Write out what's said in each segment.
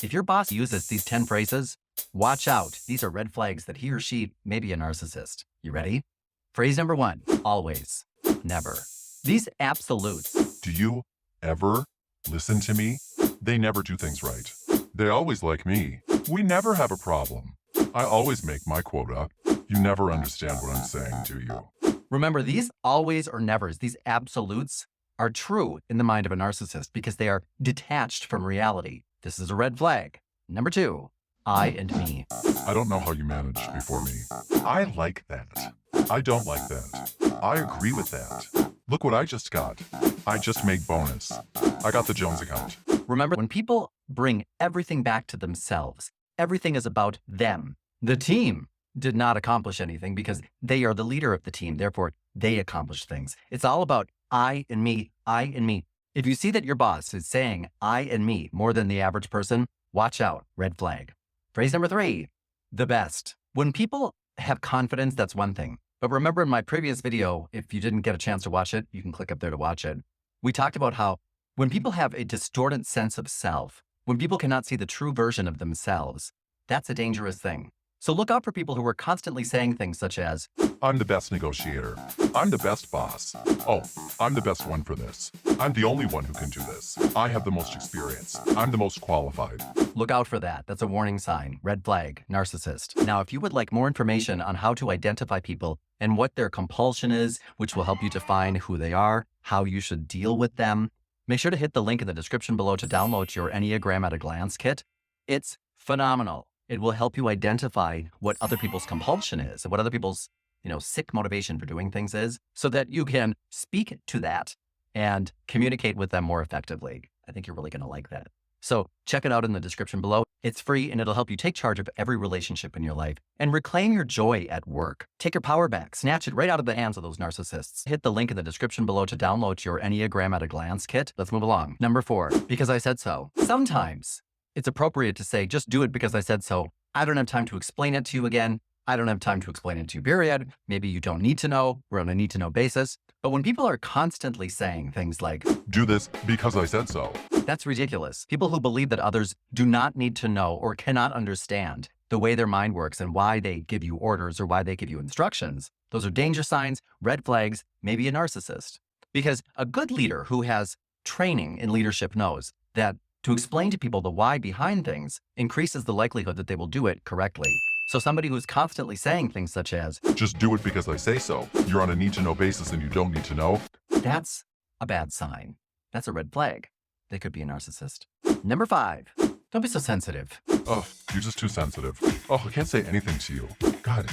If your boss uses these 10 phrases, watch out. These are red flags that he or she may be a narcissist. You ready? Phrase number 1, always, never. These absolutes. Do you ever listen to me? They never do things right. They always like me. We never have a problem. I always make my quota. You never understand what I'm saying, do you? Remember, these always or nevers, these absolutes, are true in the mind of a narcissist because they are detached from reality. This is a red flag. Number 2, I and me. I don't know how you managed before me. I like that. I don't like that. I agree with that. Look what I just got. I just made bonus. I got the Jones account. Remember, when people bring everything back to themselves, everything is about them. The team did not accomplish anything because they are the leader of the team. Therefore, they accomplish things. It's all about I and me, I and me. If you see that your boss is saying I and me more than the average person, watch out, red flag. Phrase number 3, the best. When people have confidence, that's one thing. But remember in my previous video, if you didn't get a chance to watch it, you can click up there to watch it. We talked about how when people have a distorted sense of self, when people cannot see the true version of themselves, that's a dangerous thing. So look out for people who are constantly saying things such as, I'm the best negotiator. I'm the best boss. Oh, I'm the best one for this. I'm the only one who can do this. I have the most experience. I'm the most qualified. Look out for that. That's a warning sign. Red flag, narcissist. Now, if you would like more information on how to identify people and what their compulsion is, which will help you define who they are, how you should deal with them, make sure to hit the link in the description below to download your Enneagram at a Glance kit. It's phenomenal. It will help you identify what other people's compulsion is and what other people's, sick motivation for doing things is so that you can speak to that and communicate with them more effectively. I think you're really going to like that. So check it out in the description below. It's free and it'll help you take charge of every relationship in your life and reclaim your joy at work. Take your power back, snatch it right out of the hands of those narcissists. Hit the link in the description below to download your Enneagram at a Glance kit. Let's move along. Number 4, because I said so. Sometimes it's appropriate to say, just do it because I said so. I don't have time to explain it to you again. I don't have time to explain it to you, period. Maybe you don't need to know. We're on a need to know basis. But when people are constantly saying things like, do this because I said so. That's ridiculous. People who believe that others do not need to know or cannot understand the way their mind works and why they give you orders or why they give you instructions, those are danger signs, red flags, maybe a narcissist. Because a good leader who has training in leadership knows that to explain to people the why behind things increases the likelihood that they will do it correctly. So somebody who's constantly saying things such as, just do it because I say so. You're on a need to know basis and you don't need to know. That's a bad sign. That's a red flag. They could be a narcissist. Number 5, don't be so sensitive. Oh, you're just too sensitive. Oh, I can't say anything to you. God,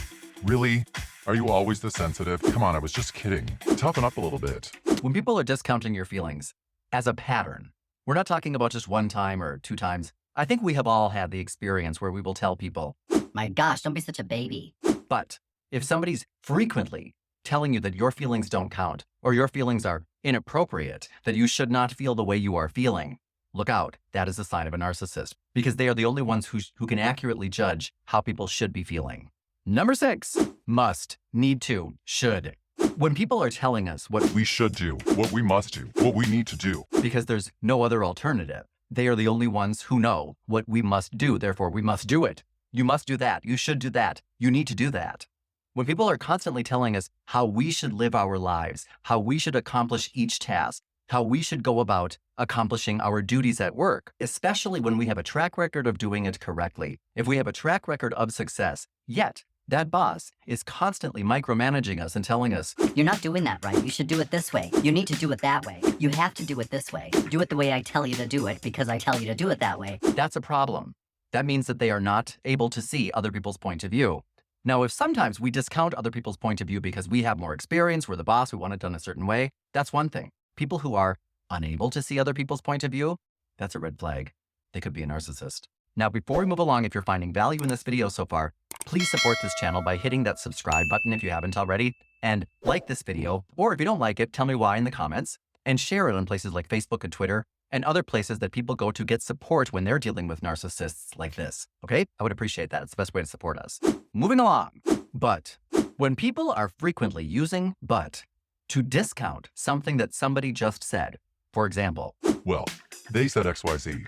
really? Are you always this sensitive? Come on, I was just kidding. Toughen up a little bit. When people are discounting your feelings as a pattern, we're not talking about just one time or 2 times. I think we have all had the experience where we will tell people, my gosh, don't be such a baby. But if somebody's frequently telling you that your feelings don't count or your feelings are inappropriate, that you should not feel the way you are feeling, look out. That is a sign of a narcissist because they are the only ones who can accurately judge how people should be feeling. Number 6, must, need to, should. When people are telling us what we should do, what we must do, what we need to do, because there's no other alternative, they are the only ones who know what we must do. Therefore, we must do it. You must do that. You should do that. You need to do that. When people are constantly telling us how we should live our lives, how we should accomplish each task, how we should go about accomplishing our duties at work, especially when we have a track record of doing it correctly, if we have a track record of success, yet that boss is constantly micromanaging us and telling us, you're not doing that right. You should do it this way. You need to do it that way. You have to do it this way. Do it the way I tell you to do it because I tell you to do it that way. That's a problem. That means that they are not able to see other people's point of view. Now, if sometimes we discount other people's point of view because we have more experience, we're the boss, we want it done a certain way, that's one thing. People who are unable to see other people's point of view, that's a red flag. They could be a narcissist. Now, before we move along, if you're finding value in this video so far, please support this channel by hitting that subscribe button if you haven't already, and like this video, or if you don't like it, tell me why in the comments, and share it on places like Facebook and Twitter, and other places that people go to get support when they're dealing with narcissists like this, okay? I would appreciate that. It's the best way to support us. Moving along. But when people are frequently using but to discount something that somebody just said, for example, well, they said XYZ.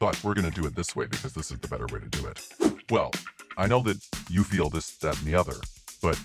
but we're going to do it this way because this is the better way to do it. Well, I know that you feel this, that, and the other, but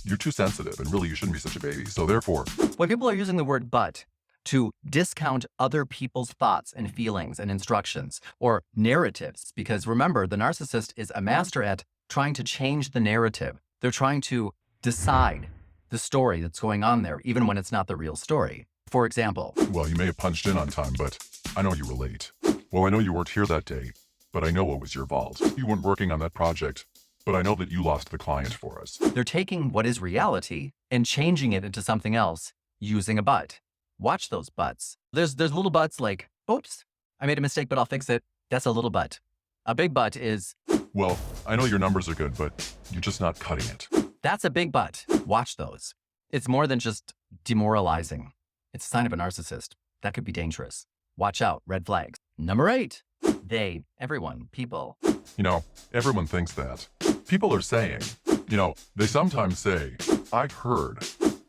you're too sensitive and really you shouldn't be such a baby. So therefore, When people are using the word but to discount other people's thoughts and feelings and instructions or narratives, because remember, the narcissist is a master at trying to change the narrative. They're trying to decide the story that's going on there, even when it's not the real story. For example, well, you may have punched in on time, but I know you were late. Well, I know you weren't here that day, but I know it was your fault. You weren't working on that project, but I know that you lost the client for us. they're taking what is reality and changing it into something else using a but. Watch those buts. There's little buts like, oops, I made a mistake, but I'll fix it. That's a little but. A big but is, Well, I know your numbers are good, but you're just not cutting it. that's a big but. Watch those. It's more than just demoralizing. It's a sign of a narcissist. That could be dangerous. Watch out, red flags. Number 8, they, everyone, people. You know, everyone thinks that. People are saying, they sometimes say, I've heard.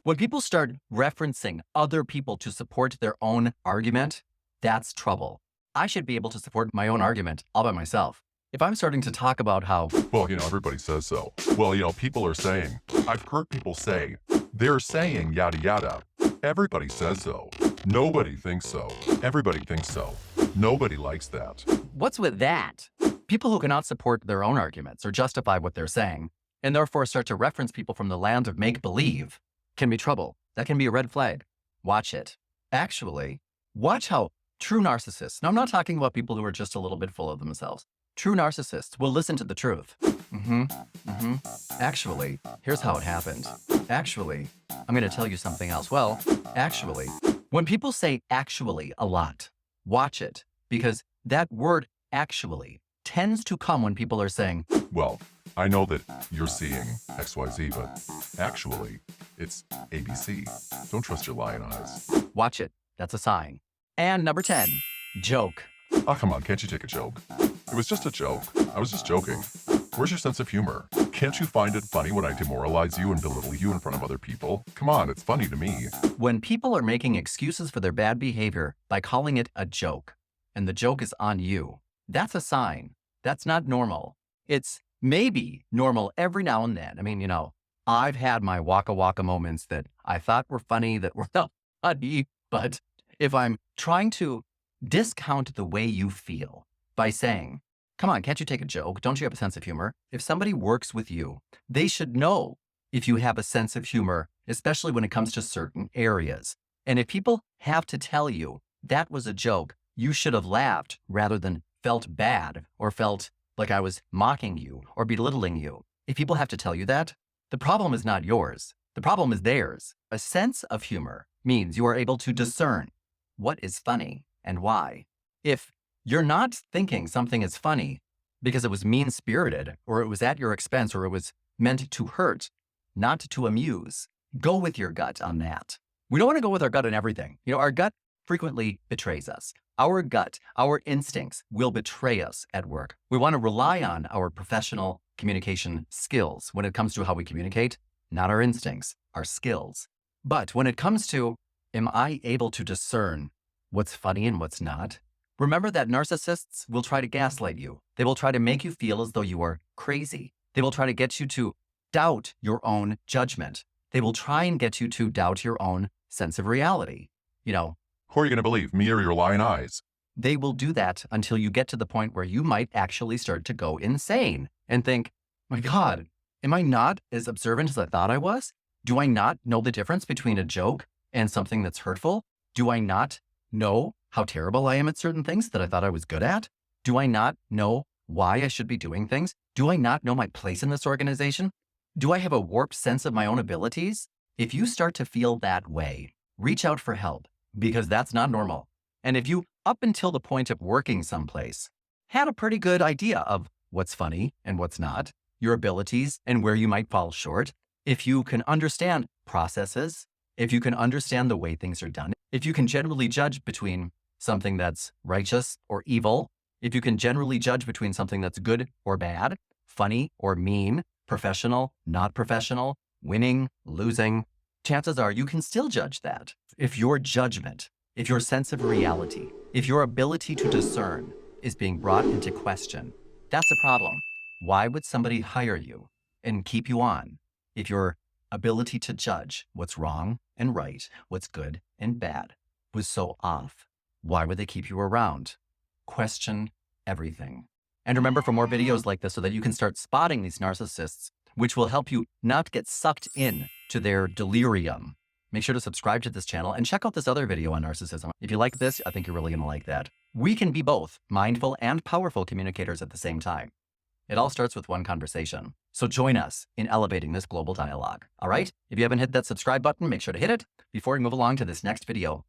When people start referencing other people to support their own argument, that's trouble. I should be able to support my own argument all by myself. If I'm starting to talk about how, Well, everybody says so. Well, people are saying, I've heard people say, they're saying yada yada. Everybody says so. Nobody thinks so. Everybody thinks so. Nobody likes that. what's with that? People who cannot support their own arguments or justify what they're saying, and therefore start to reference people from the land of make-believe, can be trouble. That can be a red flag. Watch it. Actually, watch how true narcissists, now I'm not talking about people who are just a little bit full of themselves. True narcissists will listen to the truth. Actually, here's how it happened. Actually, I'm going to tell you something else. Well, actually, when people say actually a lot, watch it, because that word actually tends to come when people are saying, Well, I know that you're seeing XYZ, but actually, it's ABC. Don't trust your lying eyes. watch it. That's a sign. And number 10, joke. Oh, come on, can't you take a joke? It was just a joke. I was just joking. Where's your sense of humor? Can't you find it funny when I demoralize you and belittle you in front of other people? Come on, it's funny to me. When people are making excuses for their bad behavior by calling it a joke, and the joke is on you, that's a sign. That's not normal. It's maybe normal every now and then. I mean, I've had my waka waka moments that I thought were funny that were not funny, but if I'm trying to discount the way you feel by saying, come on, can't you take a joke? Don't you have a sense of humor? If somebody works with you, they should know if you have a sense of humor, especially when it comes to certain areas. And if people have to tell you that was a joke, you should have laughed rather than felt bad or felt like I was mocking you or belittling you. If people have to tell you that, the problem is not yours. The problem is theirs. A sense of humor means you are able to discern what is funny and why. If you're not thinking something is funny because it was mean-spirited or it was at your expense or it was meant to hurt, not to amuse, go with your gut on that. We don't want to go with our gut on everything. Our gut frequently betrays us. Our gut, our instincts will betray us at work. We want to rely on our professional communication skills when it comes to how we communicate, not our instincts, our skills. But when it comes to, am I able to discern what's funny and what's not? Remember that narcissists will try to gaslight you. They will try to make you feel as though you are crazy. They will try to get you to doubt your own judgment. They will try and get you to doubt your own sense of reality. Who are you going to believe, me or your lying eyes? They will do that until you get to the point where you might actually start to go insane and think, my God, am I not as observant as I thought I was? Do I not know the difference between a joke and something that's hurtful? Do I not know how terrible I am at certain things that I thought I was good at? Do I not know why I should be doing things? Do I not know my place in this organization? Do I have a warped sense of my own abilities? If you start to feel that way, reach out for help, because that's not normal. And if you, up until the point of working someplace, had a pretty good idea of what's funny and what's not, your abilities and where you might fall short, if you can understand processes, if you can understand the way things are done, if you can generally judge between something that's righteous or evil, if you can generally judge between something that's good or bad, funny or mean, professional, not professional, winning, losing, chances are you can still judge that. If your judgment, if your sense of reality, if your ability to discern is being brought into question. That's a problem. Why would somebody hire you and keep you on if your ability to judge what's wrong and right, what's good and bad, was so off? Why would they keep you around? Question everything. And remember, for more videos like this so that you can start spotting these narcissists, which will help you not get sucked in to their delirium, make sure to subscribe to this channel and check out this other video on narcissism. If you like this, I think you're really going to like that. We can be both mindful and powerful communicators at the same time. It all starts with one conversation. So join us in elevating this global dialogue. All right? If you haven't hit that subscribe button, make sure to hit it before we move along to this next video.